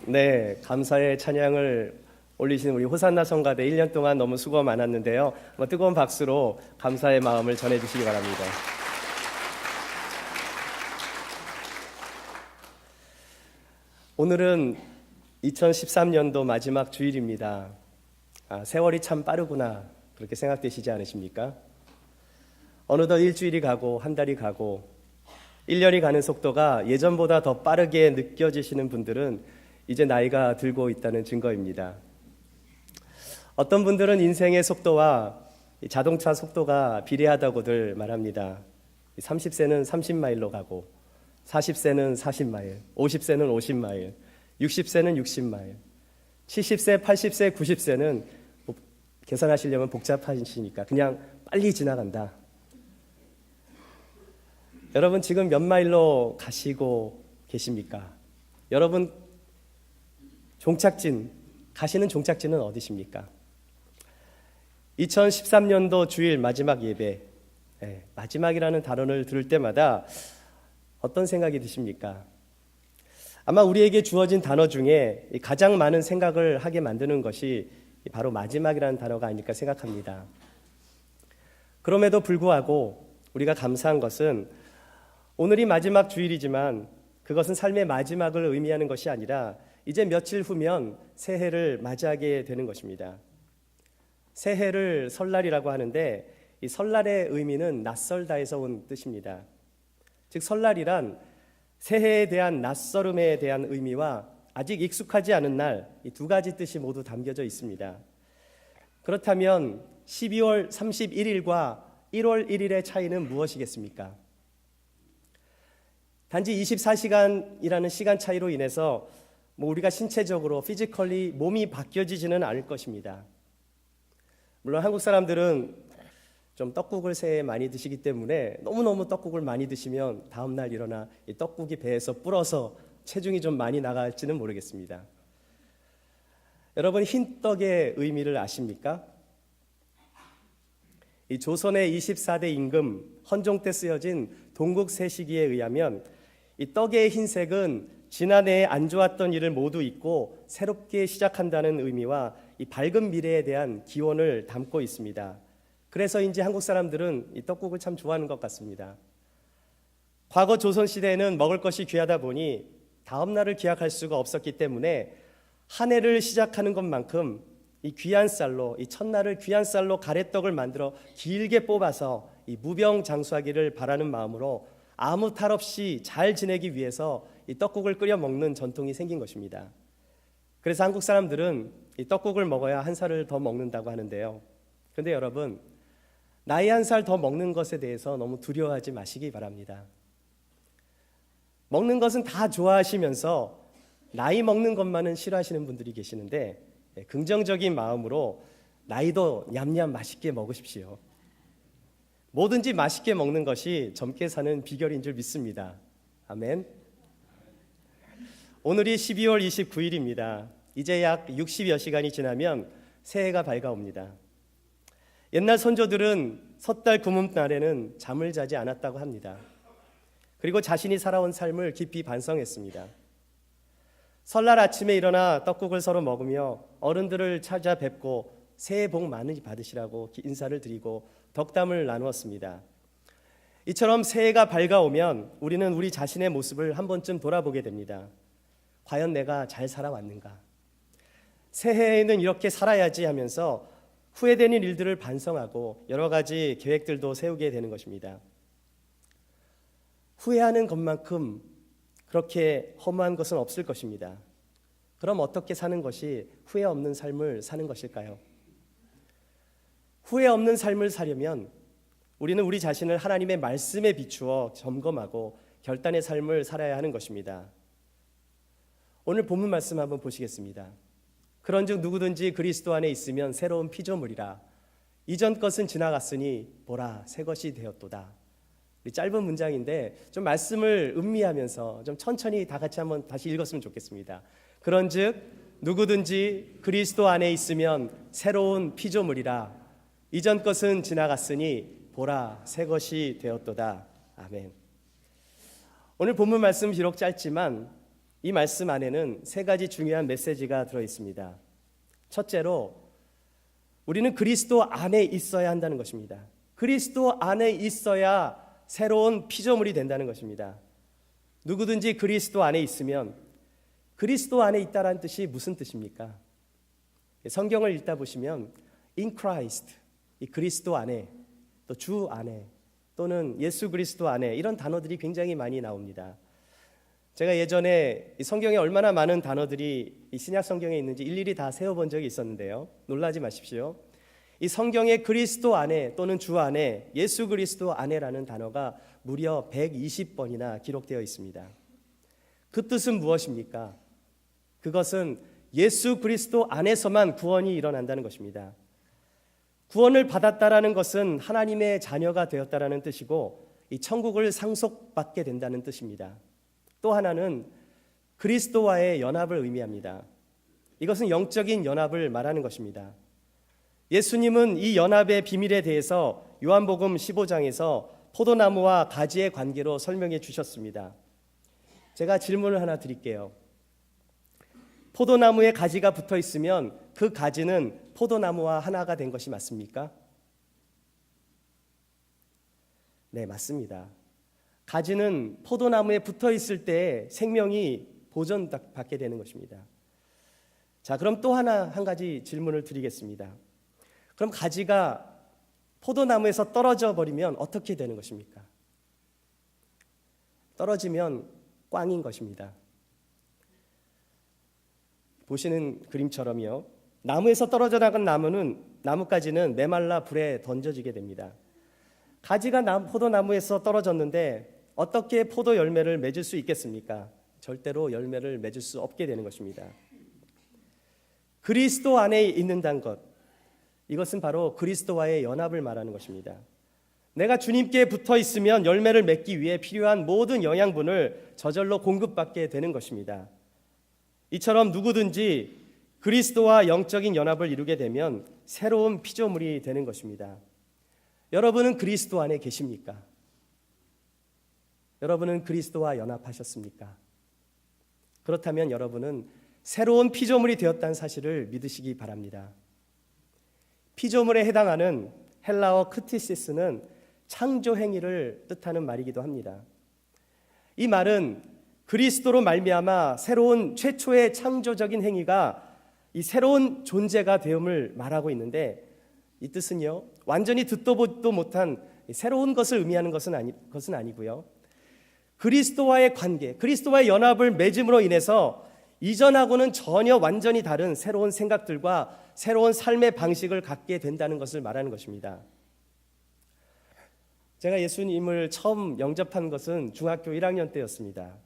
네, 감사의 찬양을 올리신 우리 호산나 성가대 1년 동안 너무 수고 많았는데요. 뜨거운 박수로 감사의 마음을 전해주시기 바랍니다. 오늘은 2013년도 마지막 주일입니다. 세월이 참 빠르구나 그렇게 생각되시지 않으십니까? 어느덧 일주일이 가고 한 달이 가고 1년이 가는 속도가 예전보다 더 빠르게 느껴지시는 분들은 이제 나이가 들고 있다는 증거입니다. 어떤 분들은 인생의 속도와 자동차 속도가 비례하다고들 말합니다. 30세는 30마일로 가고 40세는 40마일, 50세는 50마일, 60세는 60마일, 70세, 80세, 90세는 계산하시려면 복잡하시니까 그냥 빨리 지나간다. 여러분 지금 몇 마일로 가시고 계십니까? 여러분 가시는 종착지는 어디십니까? 2013년도 주일 마지막 예배, 마지막이라는 단어를 들을 때마다 어떤 생각이 드십니까? 아마 우리에게 주어진 단어 중에 가장 많은 생각을 하게 만드는 것이 바로 마지막이라는 단어가 아닐까 생각합니다. 그럼에도 불구하고 우리가 감사한 것은 오늘이 마지막 주일이지만 그것은 삶의 마지막을 의미하는 것이 아니라 이제 며칠 후면 새해를 맞이하게 되는 것입니다. 새해를 설날이라고 하는데 이 설날의 의미는 낯설다에서 온 뜻입니다. 즉 설날이란 새해에 대한 낯설음에 대한 의미와 아직 익숙하지 않은 날, 이 두 가지 뜻이 모두 담겨져 있습니다. 그렇다면 12월 31일과 1월 1일의 차이는 무엇이겠습니까? 단지 24시간이라는 시간 차이로 인해서 우리가 신체적으로 피지컬리 몸이 바뀌어지지는 않을 것입니다. 물론 한국 사람들은 좀 떡국을 새해에 많이 드시기 때문에 너무너무 떡국을 많이 드시면 다음날 일어나 이 떡국이 배에서 불어서 체중이 좀 많이 나갈지는 모르겠습니다. 여러분 흰 떡의 의미를 아십니까? 이 조선의 24대 임금 헌종 때 쓰여진 동국세시기에 의하면 이 떡의 흰색은 지난해에 안 좋았던 일을 모두 잊고 새롭게 시작한다는 의미와 이 밝은 미래에 대한 기원을 담고 있습니다. 그래서인지 한국 사람들은 이 떡국을 참 좋아하는 것 같습니다. 과거 조선시대에는 먹을 것이 귀하다 보니 다음 날을 기약할 수가 없었기 때문에 한 해를 시작하는 것만큼 이 귀한 쌀로, 이 첫날을 귀한 쌀로 가래떡을 만들어 길게 뽑아서 이 무병장수하기를 바라는 마음으로 아무 탈 없이 잘 지내기 위해서 이 떡국을 끓여 먹는 전통이 생긴 것입니다. 그래서 한국 사람들은 이 떡국을 먹어야 한 살을 더 먹는다고 하는데요. 그런데 여러분, 나이 한 살 더 먹는 것에 대해서 너무 두려워하지 마시기 바랍니다. 먹는 것은 다 좋아하시면서 나이 먹는 것만은 싫어하시는 분들이 계시는데 긍정적인 마음으로 나이도 냠냠 맛있게 먹으십시오. 뭐든지 맛있게 먹는 것이 젊게 사는 비결인 줄 믿습니다. 아멘. 오늘이 12월 29일입니다. 이제 약 60여 시간이 지나면 새해가 밝아옵니다. 옛날 선조들은 섣달 구름날에는 잠을 자지 않았다고 합니다. 그리고 자신이 살아온 삶을 깊이 반성했습니다. 설날 아침에 일어나 떡국을 서로 먹으며 어른들을 찾아뵙고 새해 복 많이 받으시라고 인사를 드리고 덕담을 나누었습니다. 이처럼 새해가 밝아오면 우리는 우리 자신의 모습을 한 번쯤 돌아보게 됩니다. 과연 내가 잘 살아왔는가? 새해에는 이렇게 살아야지 하면서 후회되는 일들을 반성하고 여러 가지 계획들도 세우게 되는 것입니다. 후회하는 것만큼 그렇게 허무한 것은 없을 것입니다. 그럼 어떻게 사는 것이 후회 없는 삶을 사는 것일까요? 후회 없는 삶을 사려면 우리는 우리 자신을 하나님의 말씀에 비추어 점검하고 결단의 삶을 살아야 하는 것입니다. 오늘 본문 말씀 한번 보시겠습니다. 그런즉 누구든지 그리스도 안에 있으면 새로운 피조물이라 이전 것은 지나갔으니 보라 새 것이 되었도다. 짧은 문장인데 좀 말씀을 음미하면서 좀 천천히 다 같이 한번 다시 읽었으면 좋겠습니다. 그런즉 누구든지 그리스도 안에 있으면 새로운 피조물이라 이전 것은 지나갔으니 보라 새 것이 되었도다. 아멘. 오늘 본문 말씀 비록 짧지만 이 말씀 안에는 세 가지 중요한 메시지가 들어 있습니다. 첫째로 우리는 그리스도 안에 있어야 한다는 것입니다. 그리스도 안에 있어야 새로운 피조물이 된다는 것입니다. 누구든지 그리스도 안에 있으면, 그리스도 안에 있다라는 뜻이 무슨 뜻입니까? 성경을 읽다 보시면 in Christ, 이 그리스도 안에, 또 주 안에, 또는 예수 그리스도 안에, 이런 단어들이 굉장히 많이 나옵니다. 제가 예전에 이 성경에 얼마나 많은 단어들이 이 신약 성경에 있는지 일일이 다 세어본 적이 있었는데요, 놀라지 마십시오. 이 성경에 그리스도 안에 또는 주 안에, 예수 그리스도 안에라는 단어가 무려 120번이나 기록되어 있습니다. 그 뜻은 무엇입니까? 그것은 예수 그리스도 안에서만 구원이 일어난다는 것입니다. 구원을 받았다라는 것은 하나님의 자녀가 되었다라는 뜻이고, 이 천국을 상속받게 된다는 뜻입니다. 또 하나는 그리스도와의 연합을 의미합니다. 이것은 영적인 연합을 말하는 것입니다. 예수님은 이 연합의 비밀에 대해서 요한복음 15장에서 포도나무와 가지의 관계로 설명해 주셨습니다. 제가 질문을 하나 드릴게요. 포도나무에 가지가 붙어 있으면 그 가지는 포도나무와 하나가 된 것이 맞습니까? 네, 맞습니다. 가지는 포도나무에 붙어 있을 때 생명이 보존받게 되는 것입니다. 자, 그럼 또 한 가지 질문을 드리겠습니다. 그럼 가지가 포도나무에서 떨어져 버리면 어떻게 되는 것입니까? 떨어지면 꽝인 것입니다. 보시는 그림처럼요, 나무에서 떨어져 나간 나무까지는 메말라 불에 던져지게 됩니다. 가지가 포도나무에서 떨어졌는데 어떻게 포도 열매를 맺을 수 있겠습니까? 절대로 열매를 맺을 수 없게 되는 것입니다. 그리스도 안에 있는다는 것, 이것은 바로 그리스도와의 연합을 말하는 것입니다. 내가 주님께 붙어 있으면 열매를 맺기 위해 필요한 모든 영양분을 저절로 공급받게 되는 것입니다. 이처럼 누구든지 그리스도와 영적인 연합을 이루게 되면 새로운 피조물이 되는 것입니다. 여러분은 그리스도 안에 계십니까? 여러분은 그리스도와 연합하셨습니까? 그렇다면 여러분은 새로운 피조물이 되었다는 사실을 믿으시기 바랍니다. 피조물에 해당하는 헬라어 크티시스는 창조 행위를 뜻하는 말이기도 합니다. 이 말은 그리스도로 말미암아 새로운 최초의 창조적인 행위가 이 새로운 존재가 되음을 말하고 있는데, 이 뜻은요, 완전히 듣도 보도 못한 새로운 것을 의미하는 것은 아니고요, 그리스도와의 관계, 그리스도와의 연합을 맺음으로 인해서 이전하고는 전혀 완전히 다른 새로운 생각들과 새로운 삶의 방식을 갖게 된다는 것을 말하는 것입니다. 제가 예수님을 처음 영접한 것은 중학교 1학년 때였습니다.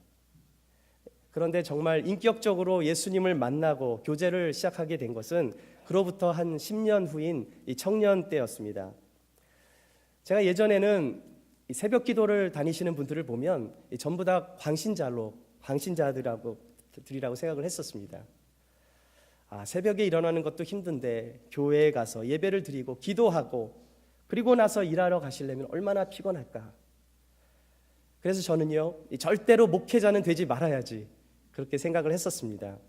그런데 정말 인격적으로 예수님을 만나고 교제를 시작하게 된 것은 그로부터 한 10년 후인 이 청년 때였습니다. 제가 예전에는 이 새벽 기도를 다니시는 분들을 보면 전부 다 광신자들이라고 생각을 했었습니다. 새벽에 일어나는 것도 힘든데 교회에 가서 예배를 드리고 기도하고 그리고 나서 일하러 가시려면 얼마나 피곤할까. 그래서 저는요, 절대로 목회자는 되지 말아야지, 그렇게 생각을 했었습니다.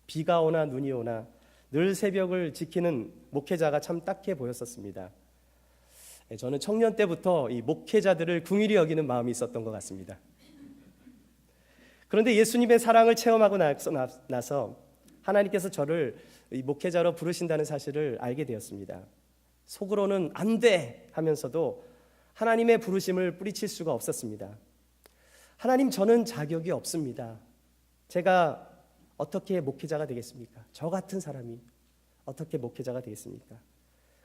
비가 오나 눈이 오나 늘 새벽을 지키는 목회자가 참 딱해 보였었습니다. 저는 청년 때부터 이 목회자들을 긍휼히 여기는 마음이 있었던 것 같습니다. 그런데 예수님의 사랑을 체험하고 나서 하나님께서 저를 이 목회자로 부르신다는 사실을 알게 되었습니다. 속으로는 안 돼 하면서도 하나님의 부르심을 뿌리칠 수가 없었습니다. 하나님, 저는 자격이 없습니다. 제가 어떻게 목회자가 되겠습니까? 저 같은 사람이 어떻게 목회자가 되겠습니까?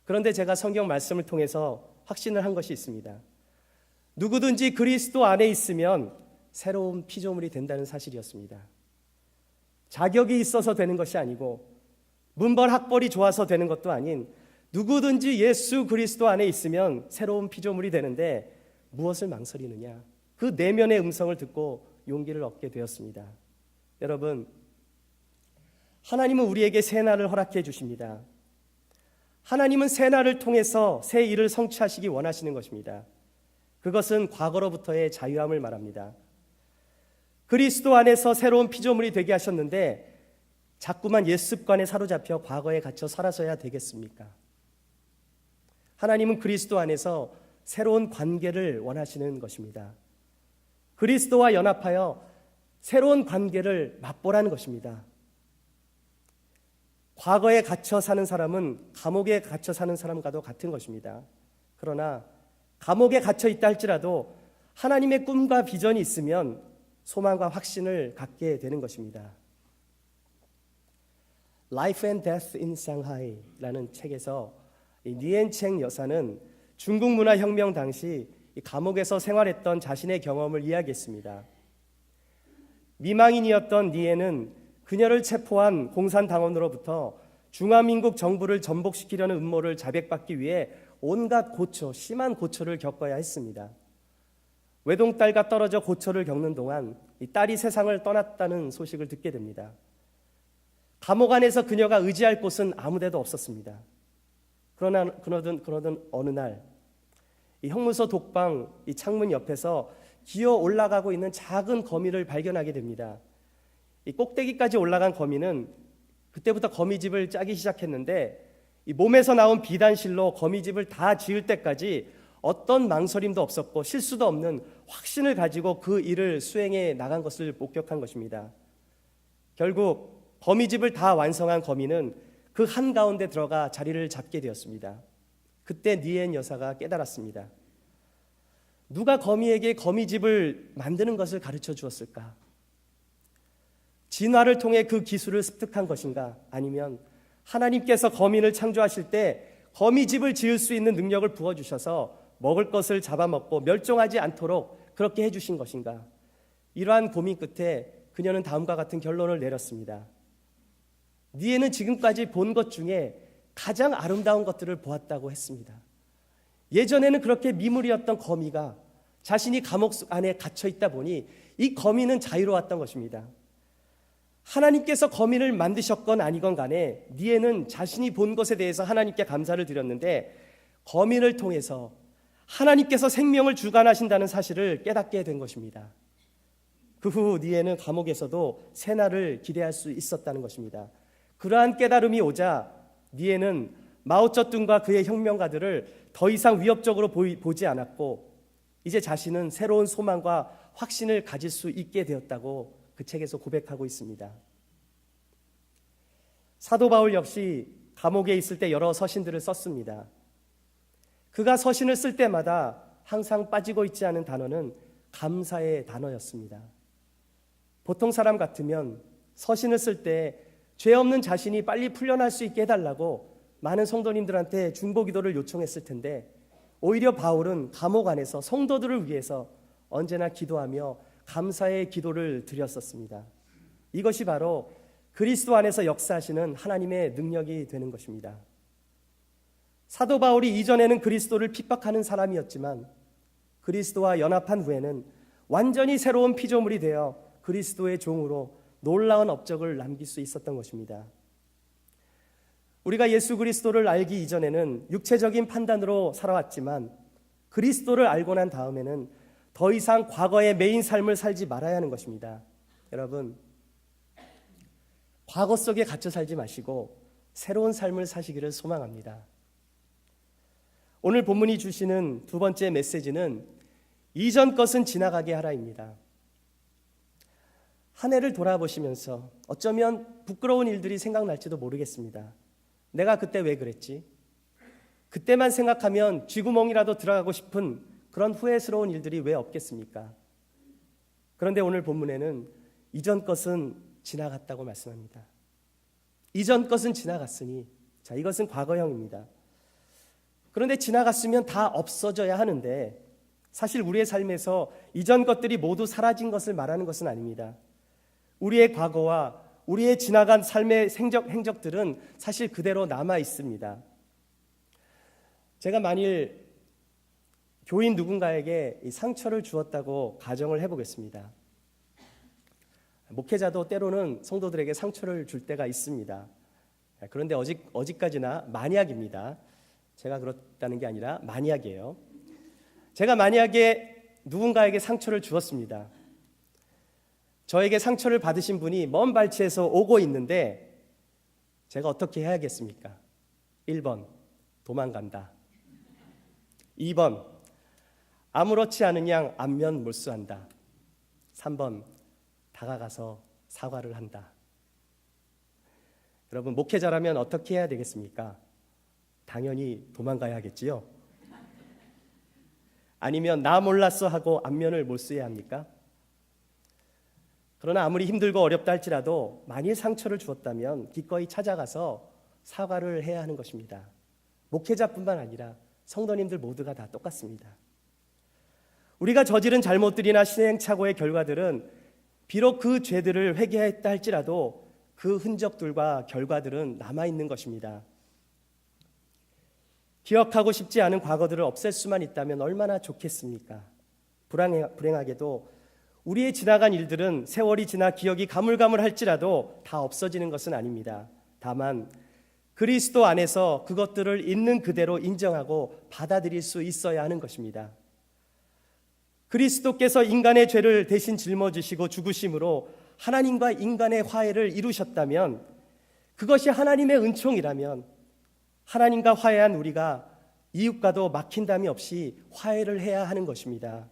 그런데 제가 성경 말씀을 통해서 확신을 한 것이 있습니다. 누구든지 그리스도 안에 있으면 새로운 피조물이 된다는 사실이었습니다. 자격이 있어서 되는 것이 아니고 문벌 학벌이 좋아서 되는 것도 아닌, 누구든지 예수 그리스도 안에 있으면 새로운 피조물이 되는데 무엇을 망설이느냐, 그 내면의 음성을 듣고 용기를 얻게 되었습니다. 여러분, 하나님은 우리에게 새 날을 허락해 주십니다. 하나님은 새 날을 통해서 새 일을 성취하시기 원하시는 것입니다. 그것은 과거로부터의 자유함을 말합니다. 그리스도 안에서 새로운 피조물이 되게 하셨는데 자꾸만 옛 습관에 사로잡혀 과거에 갇혀 살아서야 되겠습니까? 하나님은 그리스도 안에서 새로운 관계를 원하시는 것입니다. 그리스도와 연합하여 새로운 관계를 맛보라는 것입니다. 과거에 갇혀 사는 사람은 감옥에 갇혀 사는 사람과도 같은 것입니다. 그러나 감옥에 갇혀 있다 할지라도 하나님의 꿈과 비전이 있으면 소망과 확신을 갖게 되는 것입니다. Life and Death in Shanghai라는 책에서 니엔챙 여사는 중국 문화혁명 당시 감옥에서 생활했던 자신의 경험을 이야기했습니다. 미망인이었던 니엔은 그녀를 체포한 공산당원으로부터 중화민국 정부를 전복시키려는 음모를 자백받기 위해 온갖 심한 고초를 겪어야 했습니다. 외동딸과 떨어져 고초를 겪는 동안 이 딸이 세상을 떠났다는 소식을 듣게 됩니다. 감옥 안에서 그녀가 의지할 곳은 아무데도 없었습니다. 그러던 어느 날 이 형무소 독방 이 창문 옆에서 기어 올라가고 있는 작은 거미를 발견하게 됩니다. 이 꼭대기까지 올라간 거미는 그때부터 거미집을 짜기 시작했는데 이 몸에서 나온 비단실로 거미집을 다 지을 때까지 어떤 망설임도 없었고 실수도 없는 확신을 가지고 그 일을 수행해 나간 것을 목격한 것입니다. 결국 거미집을 다 완성한 거미는 그 한가운데 들어가 자리를 잡게 되었습니다. 그때 니엔 여사가 깨달았습니다. 누가 거미에게 거미집을 만드는 것을 가르쳐 주었을까? 진화를 통해 그 기술을 습득한 것인가? 아니면 하나님께서 거미를 창조하실 때 거미집을 지을 수 있는 능력을 부어주셔서 먹을 것을 잡아먹고 멸종하지 않도록 그렇게 해주신 것인가? 이러한 고민 끝에 그녀는 다음과 같은 결론을 내렸습니다. 니에는 지금까지 본 것 중에 가장 아름다운 것들을 보았다고 했습니다. 예전에는 그렇게 미물이었던 거미가 자신이 감옥 안에 갇혀 있다 보니 이 거미는 자유로웠던 것입니다. 하나님께서 거미를 만드셨건 아니건 간에 니에는 자신이 본 것에 대해서 하나님께 감사를 드렸는데 거미를 통해서 하나님께서 생명을 주관하신다는 사실을 깨닫게 된 것입니다. 그 후 니에는 감옥에서도 새날을 기대할 수 있었다는 것입니다. 그러한 깨달음이 오자 니에는 마오쩌둥과 그의 혁명가들을 더 이상 위협적으로 보지 않았고 이제 자신은 새로운 소망과 확신을 가질 수 있게 되었다고 그 책에서 고백하고 있습니다. 사도 바울 역시 감옥에 있을 때 여러 서신들을 썼습니다. 그가 서신을 쓸 때마다 항상 빠지고 있지 않은 단어는 감사의 단어였습니다. 보통 사람 같으면 서신을 쓸 때 죄 없는 자신이 빨리 풀려날 수 있게 해달라고 많은 성도님들한테 중보기도를 요청했을 텐데 오히려 바울은 감옥 안에서 성도들을 위해서 언제나 기도하며 감사의 기도를 드렸었습니다. 이것이 바로 그리스도 안에서 역사하시는 하나님의 능력이 되는 것입니다. 사도 바울이 이전에는 그리스도를 핍박하는 사람이었지만 그리스도와 연합한 후에는 완전히 새로운 피조물이 되어 그리스도의 종으로 놀라운 업적을 남길 수 있었던 것입니다. 우리가 예수 그리스도를 알기 이전에는 육체적인 판단으로 살아왔지만 그리스도를 알고 난 다음에는 더 이상 과거의 메인 삶을 살지 말아야 하는 것입니다. 여러분, 과거 속에 갇혀 살지 마시고 새로운 삶을 사시기를 소망합니다. 오늘 본문이 주시는 두 번째 메시지는 이전 것은 지나가게 하라입니다. 한 해를 돌아보시면서 어쩌면 부끄러운 일들이 생각날지도 모르겠습니다. 내가 그때 왜 그랬지? 그때만 생각하면 쥐구멍이라도 들어가고 싶은 그런 후회스러운 일들이 왜 없겠습니까? 그런데 오늘 본문에는 이전 것은 지나갔다고 말씀합니다. 이전 것은 지나갔으니, 자, 이것은 과거형입니다. 그런데 지나갔으면 다 없어져야 하는데 사실 우리의 삶에서 이전 것들이 모두 사라진 것을 말하는 것은 아닙니다. 우리의 과거와 우리의 지나간 삶의 행적들은 사실 그대로 남아 있습니다. 제가 만일 교인 누군가에게 이 상처를 주었다고 가정을 해보겠습니다. 목회자도 때로는 성도들에게 상처를 줄 때가 있습니다. 그런데 어디까지나 만약입니다. 제가 그렇다는 게 아니라 만약이에요. 제가 만약에 누군가에게 상처를 주었습니다. 저에게 상처를 받으신 분이 먼 발치에서 오고 있는데 제가 어떻게 해야겠습니까? 1번, 도망간다. 2번, 아무렇지 않은 양 안면 몰수한다. 3번, 다가가서 사과를 한다. 여러분, 목회자라면 어떻게 해야 되겠습니까? 당연히 도망가야겠지요. 아니면 나 몰랐어 하고 안면을 몰수해야 합니까? 그러나 아무리 힘들고 어렵다 할지라도 만일 상처를 주었다면 기꺼이 찾아가서 사과를 해야 하는 것입니다. 목회자뿐만 아니라 성도님들 모두가 다 똑같습니다. 우리가 저지른 잘못들이나 시행착오의 결과들은 비록 그 죄들을 회개했다 할지라도 그 흔적들과 결과들은 남아있는 것입니다. 기억하고 싶지 않은 과거들을 없앨 수만 있다면 얼마나 좋겠습니까? 불행하게도 우리의 지나간 일들은 세월이 지나 기억이 가물가물할지라도 다 없어지는 것은 아닙니다. 다만 그리스도 안에서 그것들을 있는 그대로 인정하고 받아들일 수 있어야 하는 것입니다. 그리스도께서 인간의 죄를 대신 짊어지시고 죽으심으로 하나님과 인간의 화해를 이루셨다면, 그것이 하나님의 은총이라면 하나님과 화해한 우리가 이웃과도 막힌담이 없이 화해를 해야 하는 것입니다.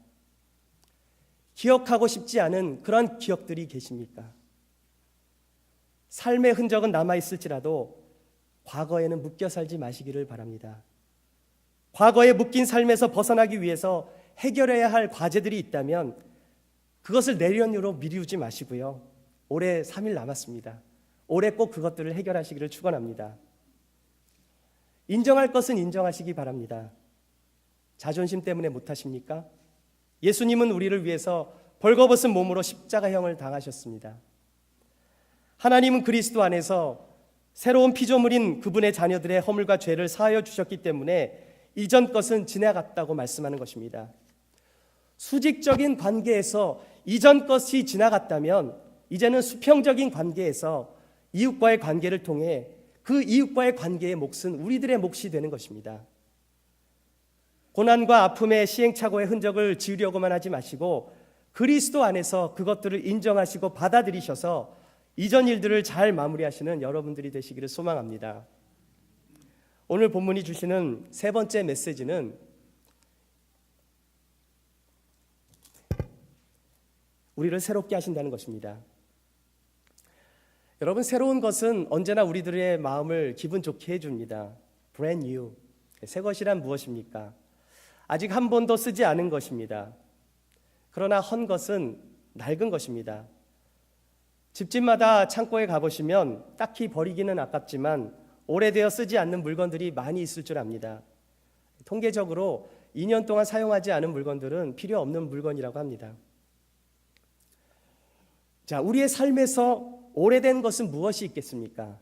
기억하고 싶지 않은 그런 기억들이 계십니까? 삶의 흔적은 남아있을지라도 과거에는 묶여 살지 마시기를 바랍니다. 과거에 묶인 삶에서 벗어나기 위해서 해결해야 할 과제들이 있다면 그것을 내년으로 미루지 마시고요. 올해 3일 남았습니다. 올해 꼭 그것들을 해결하시기를 축원합니다. 인정할 것은 인정하시기 바랍니다. 자존심 때문에 못하십니까? 예수님은 우리를 위해서 벌거벗은 몸으로 십자가형을 당하셨습니다. 하나님은 그리스도 안에서 새로운 피조물인 그분의 자녀들의 허물과 죄를 사하여 주셨기 때문에 이전 것은 지나갔다고 말씀하는 것입니다. 수직적인 관계에서 이전 것이 지나갔다면 이제는 수평적인 관계에서 이웃과의 관계를 통해 그 이웃과의 관계의 몫은 우리들의 몫이 되는 것입니다. 고난과 아픔의 시행착오의 흔적을 지우려고만 하지 마시고 그리스도 안에서 그것들을 인정하시고 받아들이셔서 이전 일들을 잘 마무리하시는 여러분들이 되시기를 소망합니다. 오늘 본문이 주시는 세 번째 메시지는 우리를 새롭게 하신다는 것입니다. 여러분, 새로운 것은 언제나 우리들의 마음을 기분 좋게 해줍니다. Brand new. 새 것이란 무엇입니까? 아직 한 번도 쓰지 않은 것입니다. 그러나 헌 것은 낡은 것입니다. 집집마다 창고에 가보시면 딱히 버리기는 아깝지만 오래되어 쓰지 않는 물건들이 많이 있을 줄 압니다. 통계적으로 2년 동안 사용하지 않은 물건들은 필요 없는 물건이라고 합니다. 자, 우리의 삶에서 오래된 것은 무엇이 있겠습니까?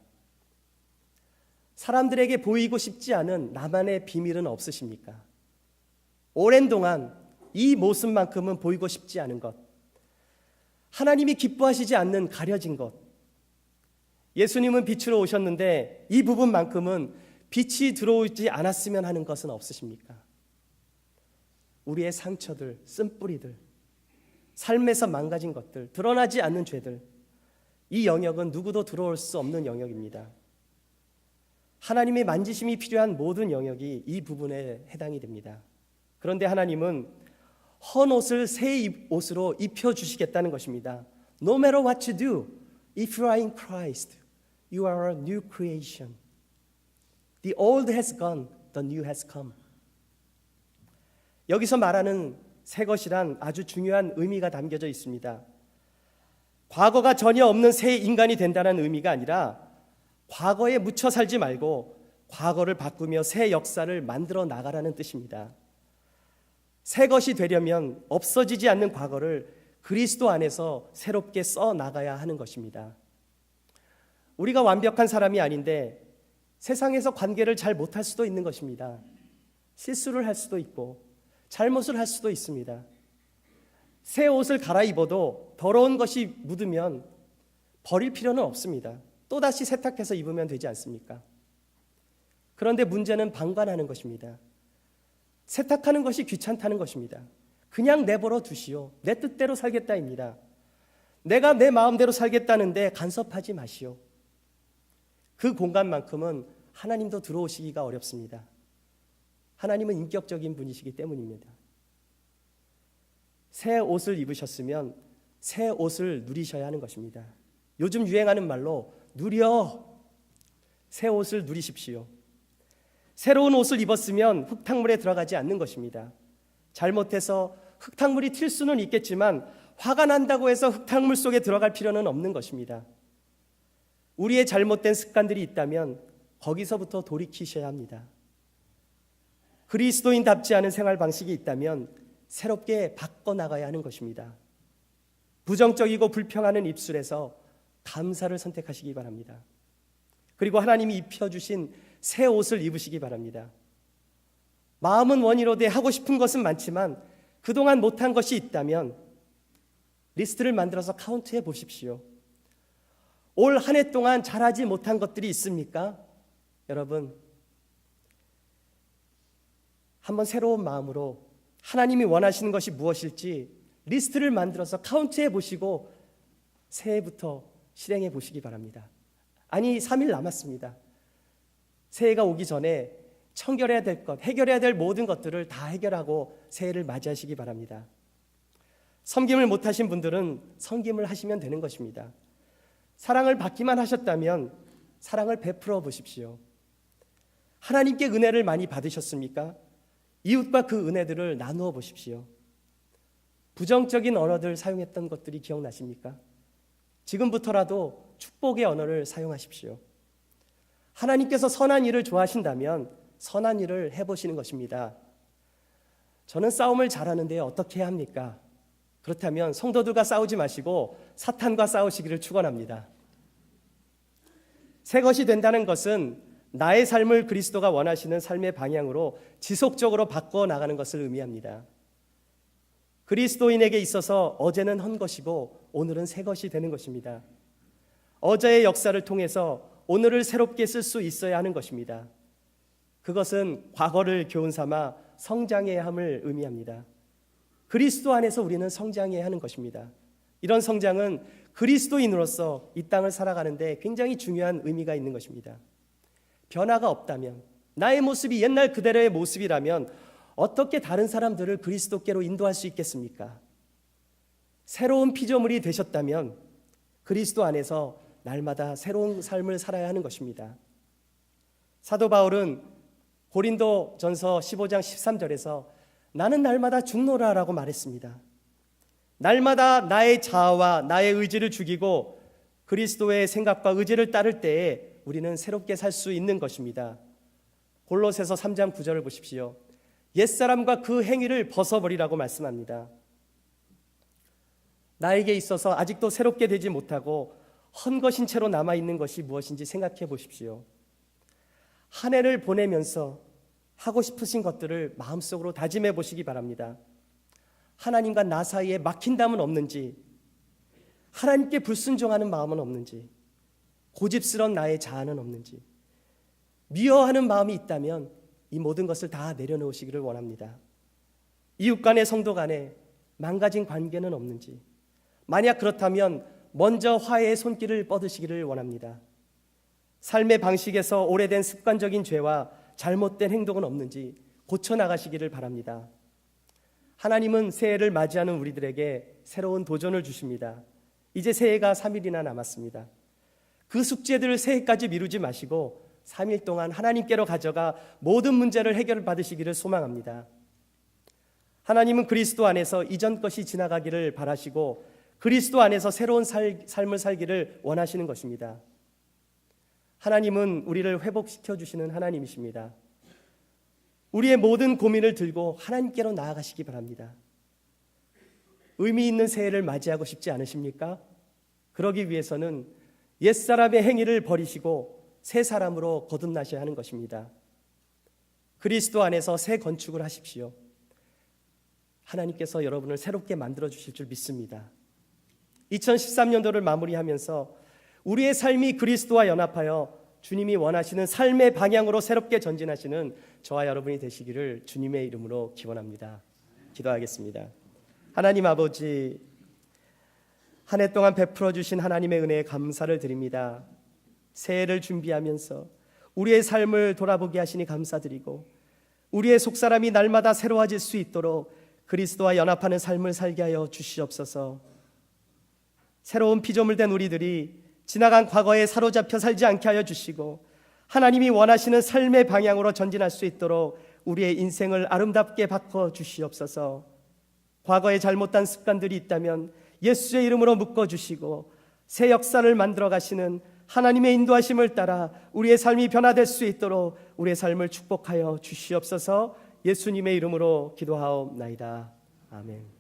사람들에게 보이고 싶지 않은 나만의 비밀은 없으십니까? 오랜 동안 이 모습만큼은 보이고 싶지 않은 것, 하나님이 기뻐하시지 않는 가려진 것, 예수님은 빛으로 오셨는데 이 부분만큼은 빛이 들어오지 않았으면 하는 것은 없으십니까? 우리의 상처들, 쓴뿌리들, 삶에서 망가진 것들, 드러나지 않는 죄들, 이 영역은 누구도 들어올 수 없는 영역입니다. 하나님의 만지심이 필요한 모든 영역이 이 부분에 해당이 됩니다. 그런데 하나님은 헌 옷을 새 옷으로 입혀주시겠다는 것입니다. No matter what you do, if you are in Christ, you are a new creation. The old has gone, the new has come. 여기서 말하는 새 것이란 아주 중요한 의미가 담겨져 있습니다. 과거가 전혀 없는 새 인간이 된다는 의미가 아니라 과거에 묻혀 살지 말고 과거를 바꾸며 새 역사를 만들어 나가라는 뜻입니다. 새 것이 되려면 없어지지 않는 과거를 그리스도 안에서 새롭게 써 나가야 하는 것입니다. 우리가 완벽한 사람이 아닌데 세상에서 관계를 잘 못할 수도 있는 것입니다. 실수를 할 수도 있고 잘못을 할 수도 있습니다. 새 옷을 갈아입어도 더러운 것이 묻으면 버릴 필요는 없습니다. 또다시 세탁해서 입으면 되지 않습니까? 그런데 문제는 방관하는 것입니다. 세탁하는 것이 귀찮다는 것입니다. 그냥 내버려 두시오. 내 뜻대로 살겠다입니다. 내가 내 마음대로 살겠다는데 간섭하지 마시오. 그 공간만큼은 하나님도 들어오시기가 어렵습니다. 하나님은 인격적인 분이시기 때문입니다. 새 옷을 입으셨으면 새 옷을 누리셔야 하는 것입니다. 요즘 유행하는 말로 누려, 새 옷을 누리십시오. 새로운 옷을 입었으면 흙탕물에 들어가지 않는 것입니다. 잘못해서 흙탕물이 튈 수는 있겠지만 화가 난다고 해서 흙탕물 속에 들어갈 필요는 없는 것입니다. 우리의 잘못된 습관들이 있다면 거기서부터 돌이키셔야 합니다. 그리스도인답지 않은 생활 방식이 있다면 새롭게 바꿔나가야 하는 것입니다. 부정적이고 불평하는 입술에서 감사를 선택하시기 바랍니다. 그리고 하나님이 입혀주신 새 옷을 입으시기 바랍니다. 마음은 원이로되 하고 싶은 것은 많지만 그동안 못한 것이 있다면 리스트를 만들어서 카운트해 보십시오. 올 한 해 동안 잘하지 못한 것들이 있습니까? 여러분, 한번 새로운 마음으로 하나님이 원하시는 것이 무엇일지 리스트를 만들어서 카운트해 보시고 새해부터 실행해 보시기 바랍니다. 아니, 3일 남았습니다. 새해가 오기 전에 청결해야 될 것, 해결해야 될 모든 것들을 다 해결하고 새해를 맞이하시기 바랍니다. 섬김을 못하신 분들은 섬김을 하시면 되는 것입니다. 사랑을 받기만 하셨다면 사랑을 베풀어 보십시오. 하나님께 은혜를 많이 받으셨습니까? 이웃과 그 은혜들을 나누어 보십시오. 부정적인 언어들 사용했던 것들이 기억나십니까? 지금부터라도 축복의 언어를 사용하십시오. 하나님께서 선한 일을 좋아하신다면 선한 일을 해보시는 것입니다. 저는 싸움을 잘하는데 어떻게 해야 합니까? 그렇다면 성도들과 싸우지 마시고 사탄과 싸우시기를 축원합니다. 새 것이 된다는 것은 나의 삶을 그리스도가 원하시는 삶의 방향으로 지속적으로 바꿔 나가는 것을 의미합니다. 그리스도인에게 있어서 어제는 헌 것이고 오늘은 새 것이 되는 것입니다. 어제의 역사를 통해서 오늘을 새롭게 쓸 수 있어야 하는 것입니다. 그것은 과거를 교훈 삼아 성장해야 함을 의미합니다. 그리스도 안에서 우리는 성장해야 하는 것입니다. 이런 성장은 그리스도인으로서 이 땅을 살아가는데 굉장히 중요한 의미가 있는 것입니다. 변화가 없다면, 나의 모습이 옛날 그대로의 모습이라면 어떻게 다른 사람들을 그리스도께로 인도할 수 있겠습니까? 새로운 피조물이 되셨다면 그리스도 안에서 날마다 새로운 삶을 살아야 하는 것입니다. 사도 바울은 고린도전서 15장 13절에서 나는 날마다 죽노라라고 말했습니다. 날마다 나의 자아와 나의 의지를 죽이고 그리스도의 생각과 의지를 따를 때에 우리는 새롭게 살 수 있는 것입니다. 골로새서 3장 9절을 보십시오. 옛사람과 그 행위를 벗어버리라고 말씀합니다. 나에게 있어서 아직도 새롭게 되지 못하고 헌것인 채로 남아있는 것이 무엇인지 생각해 보십시오. 한 해를 보내면서 하고 싶으신 것들을 마음속으로 다짐해 보시기 바랍니다. 하나님과 나 사이에 막힌담은 없는지, 하나님께 불순종하는 마음은 없는지, 고집스러운 나의 자아는 없는지, 미워하는 마음이 있다면 이 모든 것을 다 내려놓으시기를 원합니다. 이웃 간의 성도 간에 망가진 관계는 없는지, 만약 그렇다면 먼저 화해의 손길을 뻗으시기를 원합니다. 삶의 방식에서 오래된 습관적인 죄와 잘못된 행동은 없는지 고쳐나가시기를 바랍니다. 하나님은 새해를 맞이하는 우리들에게 새로운 도전을 주십니다. 이제 새해가 3일이나 남았습니다. 그 숙제들을 새해까지 미루지 마시고 3일 동안 하나님께로 가져가 모든 문제를 해결받으시기를 소망합니다. 하나님은 그리스도 안에서 이전 것이 지나가기를 바라시고 그리스도 안에서 새로운 삶을 살기를 원하시는 것입니다. 하나님은 우리를 회복시켜 주시는 하나님이십니다. 우리의 모든 고민을 들고 하나님께로 나아가시기 바랍니다. 의미 있는 새해를 맞이하고 싶지 않으십니까? 그러기 위해서는 옛사람의 행위를 버리시고 새 사람으로 거듭나셔야 하는 것입니다. 그리스도 안에서 새 건축을 하십시오. 하나님께서 여러분을 새롭게 만들어 주실 줄 믿습니다. 2013년도를 마무리하면서 우리의 삶이 그리스도와 연합하여 주님이 원하시는 삶의 방향으로 새롭게 전진하시는 저와 여러분이 되시기를 주님의 이름으로 기원합니다. 기도하겠습니다. 하나님 아버지, 한 해 동안 베풀어 주신 하나님의 은혜에 감사를 드립니다. 새해를 준비하면서 우리의 삶을 돌아보게 하시니 감사드리고, 우리의 속사람이 날마다 새로워질 수 있도록 그리스도와 연합하는 삶을 살게 하여 주시옵소서. 새로운 피조물 된 우리들이 지나간 과거에 사로잡혀 살지 않게 하여 주시고, 하나님이 원하시는 삶의 방향으로 전진할 수 있도록 우리의 인생을 아름답게 바꿔 주시옵소서. 과거에 잘못된 습관들이 있다면 예수의 이름으로 묶어주시고, 새 역사를 만들어 가시는 하나님의 인도하심을 따라 우리의 삶이 변화될 수 있도록 우리의 삶을 축복하여 주시옵소서. 예수님의 이름으로 기도하옵나이다. 아멘.